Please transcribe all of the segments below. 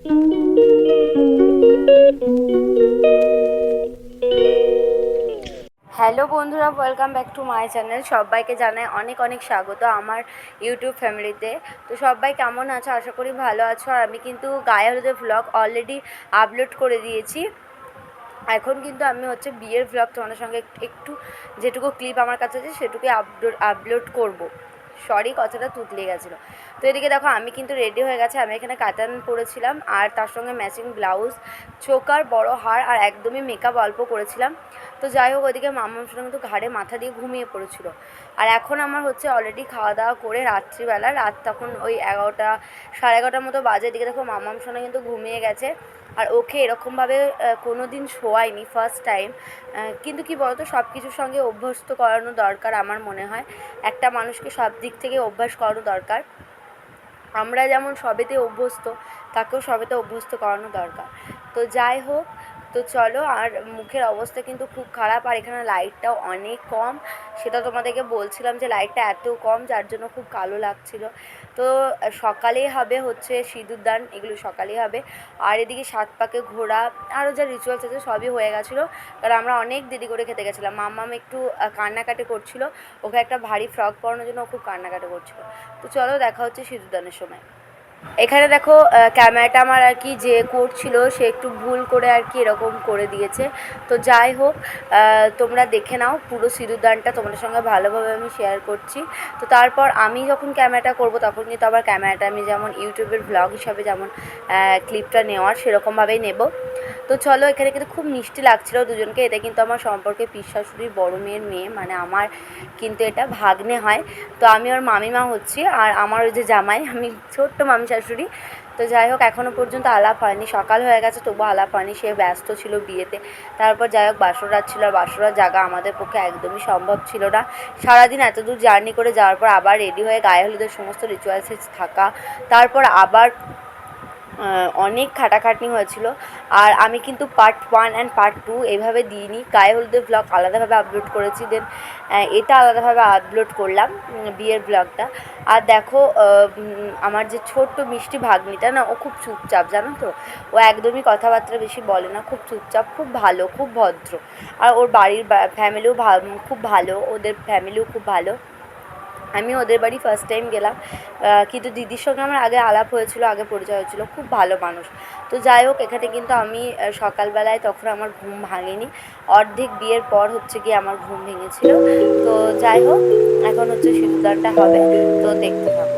Hello বন্ধুরা, welcome back to my channel. সবাইকে জানাই অনেক অনেক স্বাগত আমার ইউটিউব ফ্যামিলিতে। তো সবাই কেমন আছো? আশা করি ভালো আছো। আর আমি কিন্তু গায়ে হলুদের ভ্লগ অলরেডি আপলোড করে দিয়েছি। এখন কিন্তু আমি বিয়ের ভ্লগ তোমাদের সঙ্গে একটু যেটুকু ক্লিপ আমার কাছে আছে সেটুকুই আপলোড করবো। সরি, কথাটা তুতলে গেছিলো। তো এদিকে দেখো, আমি কিন্তু রেডি হয়ে গেছে। আমি এখানে কাতান পরেছিলাম আর তার সঙ্গে ম্যাচিং ব্লাউজ, চোকার বড় হার আর একদমই মেকআপ অল্প করেছিলাম। তো যাই হোক, ওইদিকে মামার সঙ্গে কিন্তু ঘাড়ে মাথা দিয়ে ঘুমিয়ে পড়েছিল। আর এখন আমার অলরেডি খাওয়া দাওয়া করে রাত্রিবেলা, রাত তখন ওই 11টা 11:30 মতো বাজে। এদিকে দেখো মামার সঙ্গে কিন্তু ঘুমিয়ে গেছে। আর ওকে এরকমভাবে কোনো দিন শোয়াইনি, ফার্স্ট টাইম। কিন্তু কি বলতো, সব কিছুর সঙ্গে অভ্যস্ত করানো দরকার আমার মনে হয়। একটা মানুষকে সব দিক থেকে অভ্যাস করানো দরকার। আমরা যেমন সবেতে অভ্যস্ত, তাকেও সবেতে অভ্যস্ত করানো দরকার। তো যাই হোক, তো চলো। আর মুখের অবস্থা কিন্তু খুব খারাপ। আর এখানে লাইটটাও অনেক কম, সেটা তোমাদেরকে বলছিলাম যে লাইটটা এত কম যার জন্য খুব কালো লাগছিল। তো সকালেই হবে সিঁদুরদান, এগুলো সকালেই হবে। আর এদিকে 7 পাকে ঘোরা, আরও যা রিচুয়ালস আছে সবই হয়ে গেছিলো। কারণ আমরা অনেক দেরি করে খেতে গেছিলাম। মাম্মাম একটু কান্নাকাটি করছিল, ওকে একটা ভারী ফ্রক পরানোর জন্য ও খুব কান্নাকাটি করছিল। তো চলো, দেখা হচ্ছে সিঁদুরদানের সময়। এখানে দেখো, ক্যামেরাটা আমার আর কি যে করছিল সে একটু ভুল করে আর কি এরকম করে দিয়েছে। তো যাই হোক, তোমরা দেখে নাও পুরো সিঁদুরদানটা, তোমাদের সঙ্গে ভালোভাবে আমি শেয়ার করছি। তো তারপর আমি যখন ক্যামেরাটা করব তখন কিন্তু আবার ক্যামেরাটা আমি যেমন ইউটিউবের ভ্লগ হিসাবে যেমন ক্লিপটা নেওয়ার সেরকমভাবেই নেব। তো চলো, এখানে কিন্তু খুব মিষ্টি লাগছিলো দুজনকে। এটা কিন্তু আমার সম্পর্কে পিসশাশুড়ির বড় মেয়ের মেয়ে, মানে আমার কিন্তু এটা ভাগ্নে হয়। তো আমি ওর মামিমা হচ্ছি, আর আমার ওই যে জামাই, আমি ছোট্ট মামি শাশুড়ি। তো যাই হোক, এখনও পর্যন্ত আলাপ হয়নি, সকাল হয়ে গেছে তবু আলাপ হয়নি। সে ব্যস্ত ছিল বিয়েতে। তারপর যাই হোক, বাসরাত ছিল, আর বাসরাত জায়গা আমাদের পক্ষে একদমই সম্ভব ছিল না। সারাদিন এত দূর জার্নি করে যাওয়ার পর আবার রেডি হয়ে গায়ে হলুদের সমস্ত রিচুয়ালসে থাকা, তারপর আবার অনেক খাটাখাটনি হয়েছিল। আর আমি কিন্তু পার্ট 1 অ্যান্ড পার্ট 2 এইভাবে দিইনি, গায়ে হলুদের ভ্লগ আলাদাভাবে আপলোড করেছি, দেন এটা আলাদাভাবে আপলোড করলাম বিয়ের ভ্লগটা। আর দেখো, আমার যে ছোট্ট মিষ্টি ভাগ্নিটা না, ও খুব চুপচাপ, জানো তো। ও একদমই কথাবার্তা বেশি বলে না, খুব চুপচাপ, খুব ভালো, খুব ভদ্র। আর ওর বাড়ির ফ্যামিলিও খুব ভালো, ওদের ফ্যামিলিও খুব ভালো। আমি ওদের বাড়ি ফার্স্ট টাইম গেলাম, কিন্তু দিদির সঙ্গে আমার আগে আলাপ হয়েছিল, আগে পরিচয় হয়েছিল, খুব ভালো মানুষ। তো যাই হোক, এখানে কিন্তু আমি সকালবেলায় তখন আমার ঘুম ভাঙেনি, অর্ধেক বিয়ের পর গিয়ে আমার ঘুম ভেঙেছিল। তো যাই হোক, এখন সিঁদুরদানটা হবে, তো দেখতে থাকো।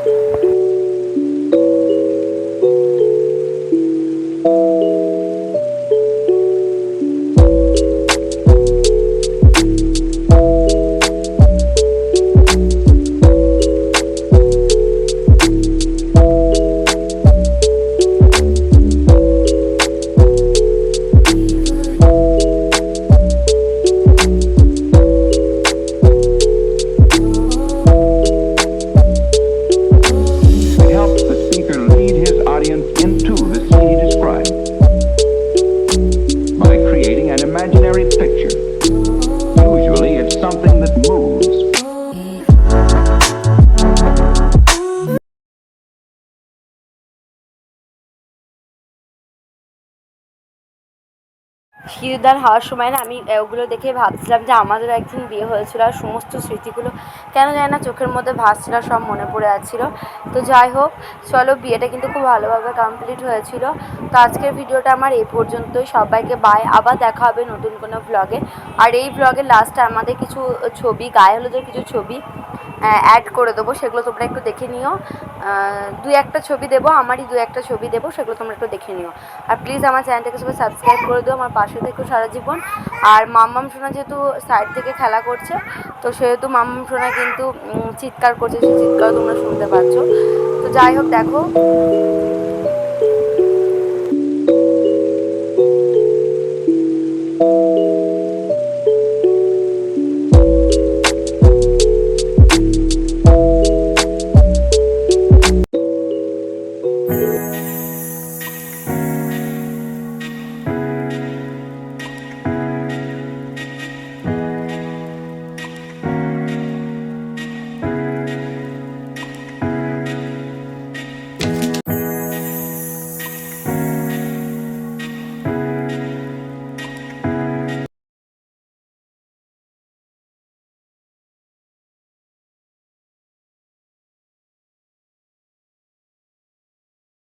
সিঁদুরদান হওয়ার সময় না, আমি ওগুলো দেখে ভাবছিলাম যে আমাদের একদিন বিয়ে হয়েছিল, আর সমস্ত স্মৃতিগুলো কেন জানি না চোখের মধ্যে ভাসছিল, সব মনে পড়ে যাচ্ছিল। তো যাই হোক, চলো, বিয়েটা কিন্তু খুব ভালোভাবে কমপ্লিট হয়েছিল। তো আজকের ভিডিওটা আমার এই পর্যন্তই। সবাইকে বাই, আবার দেখা হবে নতুন কোনো ভ্লগে। আর এই ভ্লগের লাস্টে আমাদের কিছু ছবি, গায়ে হলুদের কিছু ছবি অ্যাড করে দেবো, সেগুলো তোমরা একটু দেখে নিও। 2-1টা ছবি দেবো, আমারই 2-1টা ছবি দেবো, সেগুলো তোমরা একটু দেখে নিও। আর প্লিজ আমার চ্যানেলটাকে সবাই সাবস্ক্রাইব করে দিও, আমার পাশে থেকেও সারা জীবন। আর মাম্মাম সোনা যেহেতু সাইড থেকে খেলা করছে, তো সেহেতু মাম্মাম সোনা কিন্তু চিৎকার করছে, সেই চিৎকার তোমরা শুনতে পাচ্ছ। তো যাই হোক, দেখো